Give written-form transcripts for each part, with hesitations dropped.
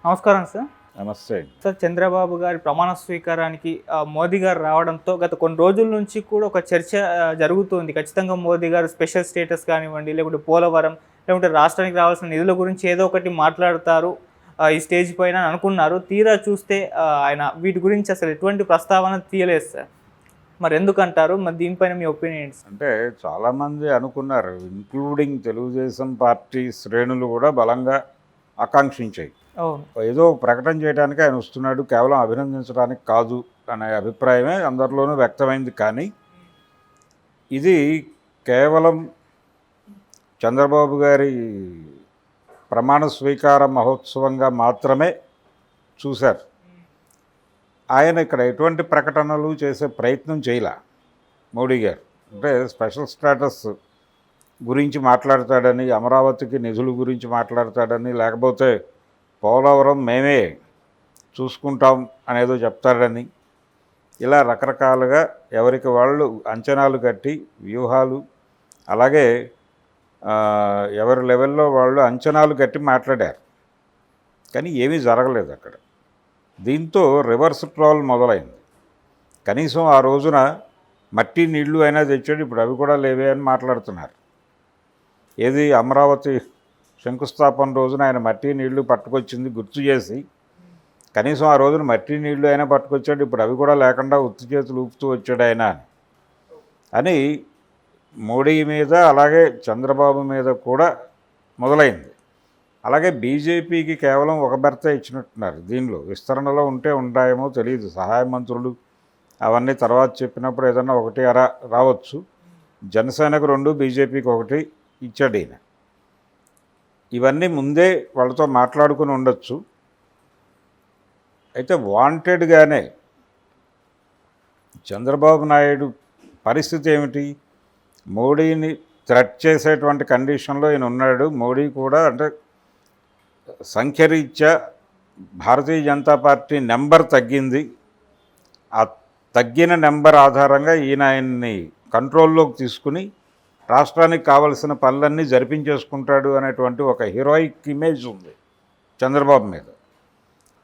నమస్కారం సార్. నమస్తే. సార్, చంద్రబాబు గారి ప్రమాణ స్వీకారానికి మోదీ గారు రావడంతో గత కొన్ని రోజుల నుంచి కూడా ఒక చర్చ జరుగుతుంది. ఖచ్చితంగా మోదీ గారు స్పెషల్ స్టేటస్ కానివ్వండి, లేకుంటే పోలవరం, లేకుంటే రాష్ట్రానికి రావాల్సిన నిధుల గురించి ఏదో ఒకటి మాట్లాడతారు ఈ స్టేజ్ పైన అని అనుకున్నారు. తీరా చూస్తే ఆయన వీటి గురించి అసలు ఎటువంటి ప్రస్తావన తీయలేదు సార్. మరి ఎందుకంటారు? మరి దీనిపైన మీ ఒపీనియన్స్? అంటే చాలామంది అనుకున్నారు, ఇంక్లూడింగ్ తెలుగుదేశం పార్టీ శ్రేణులు కూడా బలంగా ఆకాంక్షించాయి. ఏదో ప్రకటన చేయడానికి ఆయన వస్తున్నాడు, కేవలం అభినందించడానికి కాదు అనే అభిప్రాయమే అందరిలోనూ వ్యక్తమైంది. కానీ ఇది కేవలం చంద్రబాబు గారి ప్రమాణ స్వీకార మహోత్సవంగా మాత్రమే చూశారు. ఆయన ఇక్కడ ఎటువంటి ప్రకటనలు చేసే ప్రయత్నం చేయలే మోడీ గారు. అంటే స్పెషల్ స్టేటస్ గురించి మాట్లాడతాడని, అమరావతికి నిధుల గురించి మాట్లాడతాడని, లేకపోతే పోలవరం మేమే చూసుకుంటాం అనేదో చెప్తాడని, ఇలా రకరకాలుగా ఎవరికి వాళ్ళు అంచనాలు కట్టి వ్యూహాలు, అలాగే ఎవరి లెవెల్లో వాళ్ళు అంచనాలు కట్టి మాట్లాడారు. కానీ ఏమీ జరగలేదు అక్కడ. దీంతో రివర్స్ ట్రోల్ మొదలైంది. కనీసం ఆ రోజున మట్టి నీళ్లు అయినా తెచ్చాడు, ఇప్పుడు అవి కూడా లేవే అని మాట్లాడుతున్నారు. ఏది అమరావతి శంకుస్థాపన రోజున ఆయన మట్టి నీళ్లు పట్టుకొచ్చింది గుర్తు చేసి, కనీసం ఆ రోజున మట్టి నీళ్లు అయినా పట్టుకొచ్చాడు, ఇప్పుడు అవి కూడా లేకుండా ఉత్తి చేతులు ఊపుతూ వచ్చాడు ఆయన అని మోడీ మీద అలాగే చంద్రబాబు మీద కూడా మొదలైంది. అలాగే బీజేపీకి కేవలం ఒక బెర్త ఇచ్చినట్టున్నారు. దీనిలో విస్తరణలో ఉంటే ఉంటాయేమో తెలియదు, సహాయ మంత్రులు అవన్నీ తర్వాత చెప్పినప్పుడు ఏదన్నా ఒకటి అరా రావచ్చు. జనసేనకు 2, బీజేపీకి 1 ఇచ్చాడు ఈయన. ఇవన్నీ ముందే వాళ్ళతో మాట్లాడుకుని ఉండొచ్చు. అయితే వాంటెడ్గానే చంద్రబాబు నాయుడు పరిస్థితి ఏమిటి, మోడీని థ్రెట్ చేసేటువంటి కండిషన్లో ఈయన ఉన్నాడు. మోడీ కూడా అంటే సంఖ్యరీత్యా భారతీయ జనతా పార్టీ నెంబర్ తగ్గింది. ఆ తగ్గిన నెంబర్ ఆధారంగా ఆయన్ని కంట్రోల్లోకి తీసుకుని రాష్ట్రానికి కావలసిన పనులన్నీ జరిపించేసుకుంటాడు అనేటువంటి ఒక హీరోయిక్ ఇమేజ్ ఉంది చంద్రబాబు మీద.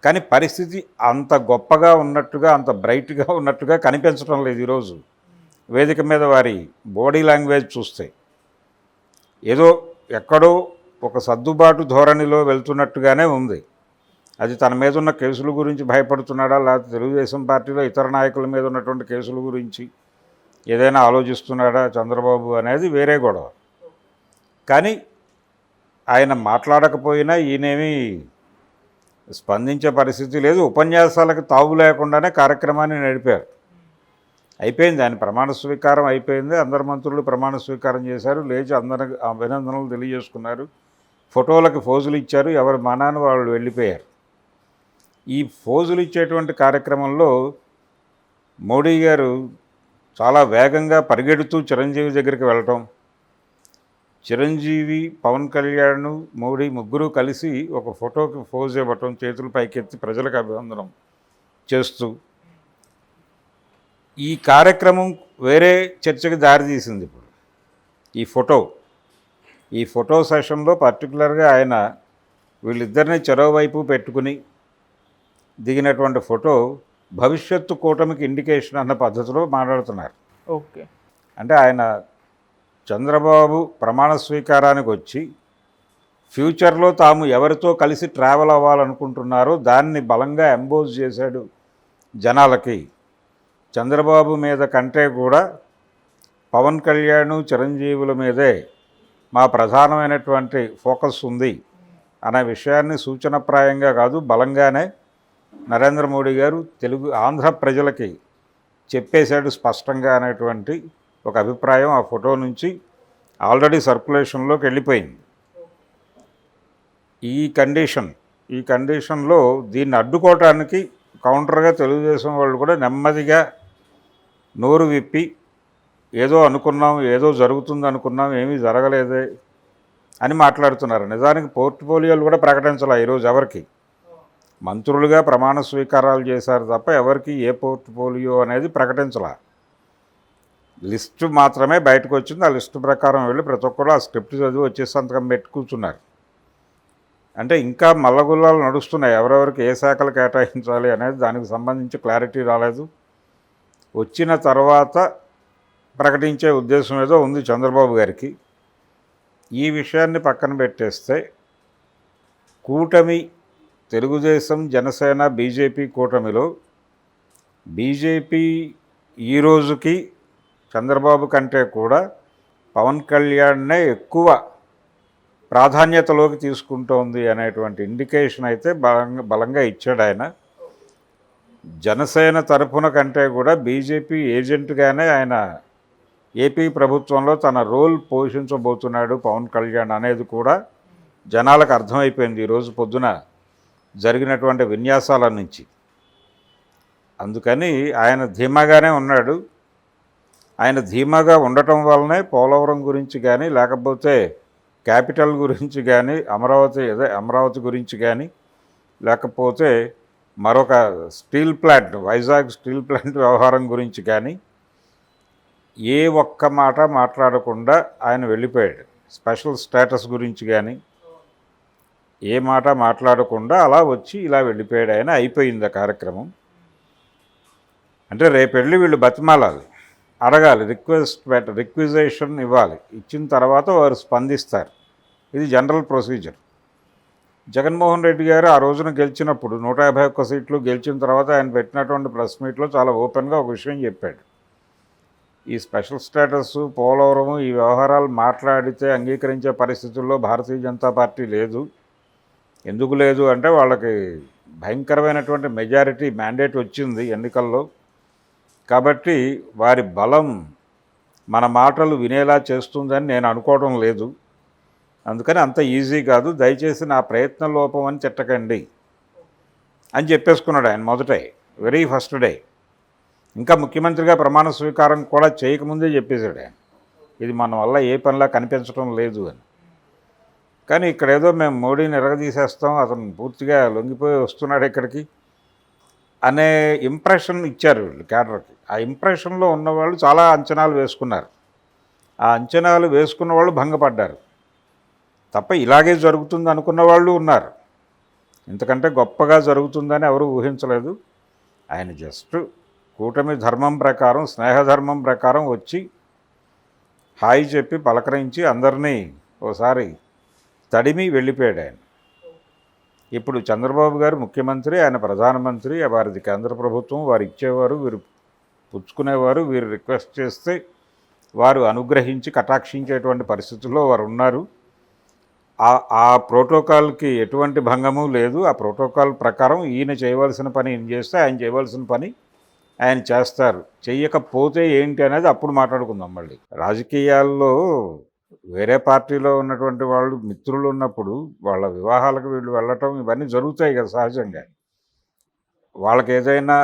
కానీ పరిస్థితి అంత గొప్పగా ఉన్నట్టుగా, అంత బ్రైట్గా ఉన్నట్టుగా కనిపించడం లేదు. ఈరోజు వేదిక మీద వారి బాడీ లాంగ్వేజ్ చూస్తే ఏదో ఎక్కడో ఒక సర్దుబాటు ధోరణిలో వెళ్తున్నట్టుగానే ఉంది. అది తన మీద ఉన్న కేసుల గురించి భయపడుతున్నాడా, లేకపోతే తెలుగుదేశం పార్టీలో ఇతర నాయకుల మీద ఉన్నటువంటి కేసుల గురించి ఏదైనా ఆలోచిస్తున్నాడా చంద్రబాబు అనేది వేరే గొడవ. కానీ ఆయన మాట్లాడకపోయినా ఈయనేమీ స్పందించే పరిస్థితి లేదు. ఉపన్యాసాలకు తావు లేకుండానే కార్యక్రమాన్ని నడిపారు. అయిపోయింది, ఆయన ప్రమాణ స్వీకారం అయిపోయింది. అందరు మంత్రులు ప్రమాణ స్వీకారం చేశారు, లేచి అందరికి అభినందనలు తెలియజేసుకున్నారు, ఫోటోలకు ఫోజులు ఇచ్చారు, ఎవరి మనాన్ని వాళ్ళు వెళ్ళిపోయారు. ఈ ఫోజులు ఇచ్చేటువంటి కార్యక్రమంలో మోడీ గారు చాలా వేగంగా పరిగెడుతూ చిరంజీవి దగ్గరికి వెళ్ళటం, చిరంజీవి, పవన్ కళ్యాణ్, మోడీ ముగ్గురు కలిసి ఒక ఫోటోకి ఫోజ్ ఇవ్వటం, చేతులు పైకెత్తి ప్రజలకు అభినందనం చేస్తూ ఈ కార్యక్రమం వేరే చర్చకి దారితీసింది. ఇప్పుడు ఈ ఫోటో సెషన్లో పర్టికులర్గా ఆయన వీళ్ళిద్దరిని చెరోవైపు పెట్టుకుని దిగినటువంటి ఫోటో భవిష్యత్తు కూటమికి ఇండికేషన్ అన్న పద్ధతిలో మాట్లాడుతున్నారు. ఓకే. అంటే ఆయన చంద్రబాబు ప్రమాణ స్వీకారానికి వచ్చి ఫ్యూచర్లో తాము ఎవరితో కలిసి ట్రావెల్ అవ్వాలనుకుంటున్నారో దాన్ని బలంగా ఎంబోజ్ చేశాడు జనాలకి. చంద్రబాబు మీద కంటే కూడా పవన్ కళ్యాణ్, చిరంజీవుల మీదే మా ప్రధానమైనటువంటి ఫోకస్ ఉంది అనే విషయాన్ని సూచనప్రాయంగా కాదు, బలంగానే నరేంద్ర మోడీ గారు ఆంధ్ర ప్రజలకి చెప్పేశాడు స్పష్టంగా అనేటువంటి ఒక అభిప్రాయం ఆ ఫోటో నుంచి ఆల్రెడీ సర్క్యులేషన్లోకి వెళ్ళిపోయింది. ఈ కండిషన్లో దీన్ని అడ్డుకోవటానికి కౌంటర్గా తెలుగుదేశం వాళ్ళు కూడా నెమ్మదిగా నోరు విప్పి ఏదో అనుకున్నాం, ఏదో జరుగుతుంది అనుకున్నాం, ఏమీ జరగలేదే అని మాట్లాడుతున్నారు. నిజానికి పోర్ట్ఫోలియోలు కూడా ప్రకటించాల ఈరోజు ఎవరికి. మంత్రులుగా ప్రమాణ స్వీకారాలు చేశారు తప్ప ఎవరికి ఏ పోర్ట్ఫోలియో అనేది ప్రకటించాల. లిస్టు మాత్రమే బయటకు వచ్చింది. ఆ లిస్టు ప్రకారం వెళ్ళి ప్రతి ఒక్కరు ఆ స్క్రిప్ట్ చదివి వచ్చే సంతకం పెట్టి కూర్చున్నారు. అంటే ఇంకా మల్లగుల్లాలు నడుస్తున్నాయి, ఎవరెవరికి ఏ శాఖలు కేటాయించాలి అనేది దానికి సంబంధించి క్లారిటీ రాలేదు. వచ్చిన తర్వాత ప్రకటించే ఉద్దేశం ఏదో ఉంది చంద్రబాబు గారికి. ఈ విషయాన్ని పక్కన పెట్టేస్తే కూటమి తెలుగుదేశం, జనసేన, బీజేపీ కూటమిలో బీజేపీ ఈ రోజుకి చంద్రబాబు కంటే కూడా పవన్ కళ్యాణ్నే ఎక్కువ ప్రాధాన్యతలోకి తీసుకుంటోంది అనేటువంటి ఇండికేషన్ అయితే బలంగా ఇచ్చాడు ఆయన. జనసేన తరఫున కంటే కూడా బీజేపీ ఏజెంట్గానే ఆయన ఏపీ ప్రభుత్వంలో తన రోల్ పోషించబోతున్నాడు పవన్ కళ్యాణ్ అనేది కూడా జనాలకు అర్థమైపోయింది ఈరోజు పొద్దున జరిగినటువంటి విన్యాసాల నుంచి. అందుకని ఆయన ధీమాగానే ఉన్నాడు. ఆయన ధీమాగా ఉండటం వల్లనే పోలవరం గురించి కానీ, లేకపోతే క్యాపిటల్ గురించి కానీ, అమరావతి గురించి కానీ, లేకపోతే మరొక steel plant, Vizag steel plant వ్యవహారం గురించి కానీ ఏ ఒక్క మాట మాట్లాడకుండా ఆయన వెళ్ళిపోయాడు. స్పెషల్ స్టేటస్ గురించి కానీ ఏ మాట మాట్లాడకుండా అలా వచ్చి ఇలా వెళ్ళిపోయాడు ఆయన. అయిపోయింది ఆ కార్యక్రమం. అంటే రేపు వెళ్ళి వీళ్ళు బతిమాలాలి, అడగాలి, రిక్విజేషన్ ఇవ్వాలి. ఇచ్చిన తర్వాత వారు స్పందిస్తారు. ఇది జనరల్ ప్రొసీజర్. జగన్మోహన్ రెడ్డి గారు ఆ రోజున గెలిచినప్పుడు 151 సీట్లు గెలిచిన తర్వాత ఆయన పెట్టినటువంటి ప్రెస్ మీట్లో చాలా ఓపెన్గా ఒక విషయం చెప్పాడు. ఈ స్పెషల్ స్టేటస్, పోలవరము, ఈ వ్యవహారాలు మాట్లాడితే అంగీకరించే పరిస్థితుల్లో భారతీయ జనతా పార్టీ లేదు. ఎందుకు లేదు అంటే వాళ్ళకి భయంకరమైనటువంటి మెజారిటీ మ్యాండేట్ వచ్చింది ఎన్నికల్లో. కాబట్టి వారి బలం మన మాటలు వినేలా చేస్తుందని నేను అనుకోవడం లేదు. అందుకని అంత ఈజీ కాదు, దయచేసి నా ప్రయత్న లోపం అని తిట్టకండి అని చెప్పేసుకున్నాడు ఆయన మొదటే, వెరీ ఫస్ట్ డే. ఇంకా ముఖ్యమంత్రిగా ప్రమాణ స్వీకారం కూడా చేయకముందే చెప్పేశాడు ఆయన, ఇది మన వల్ల ఏ పనిలా కనిపించడం లేదు అని. కానీ ఇక్కడ ఏదో మేము మోడీని ఎరగదీసేస్తాం, అతను పూర్తిగా లొంగిపోయి వస్తున్నాడు ఇక్కడికి అనే ఇంప్రెషన్ ఇచ్చారు వీళ్ళు క్యాడర్కి. ఆ ఇంప్రెషన్లో ఉన్నవాళ్ళు చాలా అంచనాలు వేసుకున్నారు. ఆ అంచనాలు వేసుకున్న వాళ్ళు భంగపడ్డారు తప్ప ఇలాగే జరుగుతుంది అనుకున్న వాళ్ళు ఉన్నారు. ఇంతకంటే గొప్పగా జరుగుతుందని ఎవరు ఊహించలేదు. ఆయన జస్ట్ కూటమి ధర్మం ప్రకారం, స్నేహధర్మం ప్రకారం వచ్చి హాయి చెప్పి పలకరించి అందరినీ ఓసారి తడిమి వెళ్ళిపోయాడు ఆయన. ఇప్పుడు చంద్రబాబు గారు ముఖ్యమంత్రి, ఆయన ప్రధానమంత్రి, వారిది కేంద్ర ప్రభుత్వం, వారు ఇచ్చేవారు, వీరు పుచ్చుకునేవారు, వీరు రిక్వెస్ట్ చేస్తే వారు అనుగ్రహించి కటాక్షించేటువంటి పరిస్థితుల్లో వారు ఉన్నారు. ఆ ప్రోటోకాల్కి ఎటువంటి భంగము లేదు. ఆ ప్రోటోకాల్ ప్రకారం ఈయన చేయవలసిన పని ఈయన చేస్తే, ఆయన చేయవలసిన పని ఆయన చేస్తారు. చెయ్యకపోతే ఏంటి అనేది అప్పుడు మాట్లాడుకుందాం. మళ్ళీ రాజకీయాల్లో వేరే పార్టీలో ఉన్నటువంటి వాళ్ళు మిత్రులు ఉన్నప్పుడు వాళ్ళ వివాహాలకు వీళ్ళు వెళ్ళటం ఇవన్నీ జరుగుతాయి కదా సహజంగా. వాళ్ళకి ఏదైనా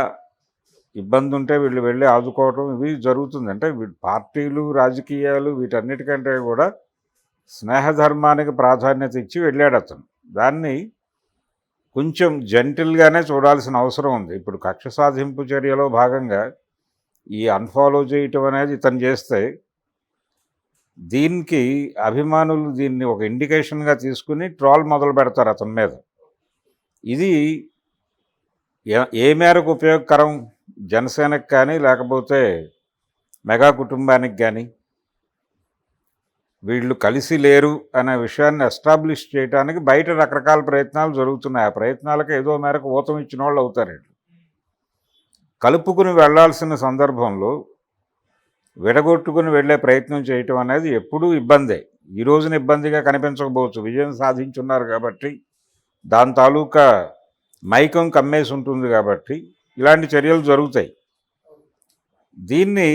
ఇబ్బంది ఉంటే వీళ్ళు వెళ్ళి ఆదుకోవటం ఇవి జరుగుతుంది. అంటే పార్టీలు, రాజకీయాలు వీటన్నిటికంటే కూడా స్నేహధర్మానికి ప్రాధాన్యత ఇచ్చి వెళ్ళాడు అతను. దాన్ని కొంచెం జెంటిల్గానే చూడాల్సిన అవసరం ఉంది. ఇప్పుడు కక్ష సాధింపు చర్యలో భాగంగా ఈ అన్ఫాలో చేయటం అనేది ఇతను చేస్తే దీనికి అభిమానులు దీన్ని ఒక ఇండికేషన్గా తీసుకుని ట్రోల్ మొదలు పెడతారు అతని మీద. ఇది ఏ మేరకు ఉపయోగకరం జనసేనకు కానీ, లేకపోతే మెగా కుటుంబానికి కానీ? వీళ్ళు కలిసి లేరు అనే విషయాన్ని ఎస్టాబ్లిష్ చేయడానికి బయట రకరకాల ప్రయత్నాలు జరుగుతున్నాయి. ఆ ప్రయత్నాలకు ఏదో మేరకు ఊతం ఇచ్చిన వాళ్ళు అవుతారు. కలుపుకుని వెళ్లాల్సిన సందర్భంలో విడగొట్టుకుని వెళ్ళే ప్రయత్నం చేయటం అనేది ఎప్పుడూ ఇబ్బందే. ఈ రోజున ఇబ్బందిగా కనిపించకపోవచ్చు, విజయం సాధించున్నారు కాబట్టి, దాని తాలూకా మైకం కమ్మేసి ఉంటుంది కాబట్టి ఇలాంటి చర్యలు జరుగుతాయి. దీన్ని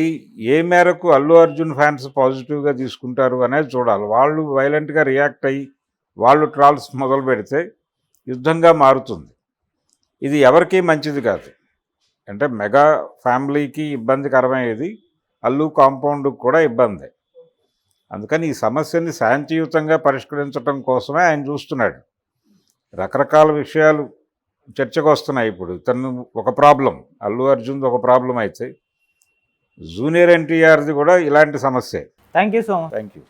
ఏ మేరకు అల్లు అర్జున్ ఫ్యాన్స్ పాజిటివ్గా తీసుకుంటారు అనేది చూడాలి. వాళ్ళు వైలెంట్గా రియాక్ట్ అయ్యి వాళ్ళు ట్రాల్స్ మొదలు పెడితే యుద్ధంగా మారుతుంది. ఇది ఎవరికీ మంచిది కాదు. అంటే మెగా ఫ్యామిలీకి ఇబ్బందికరమయ్యేది, అల్లు కాంపౌండ్కి కూడా ఇబ్బంది. అందుకని ఈ సమస్యని శాంతియుతంగా పరిష్కరించడం కోసమే ఆయన చూస్తున్నాడు. రకరకాల విషయాలు చర్చకు వస్తున్నాయి. ఇప్పుడు ఇతను ఒక ప్రాబ్లం, అల్లు అర్జున్ ఒక ప్రాబ్లం అయితే జూనియర్ ఎన్టీఆర్ది కూడా ఇలాంటి సమస్యే. Thank you so much. Thank you.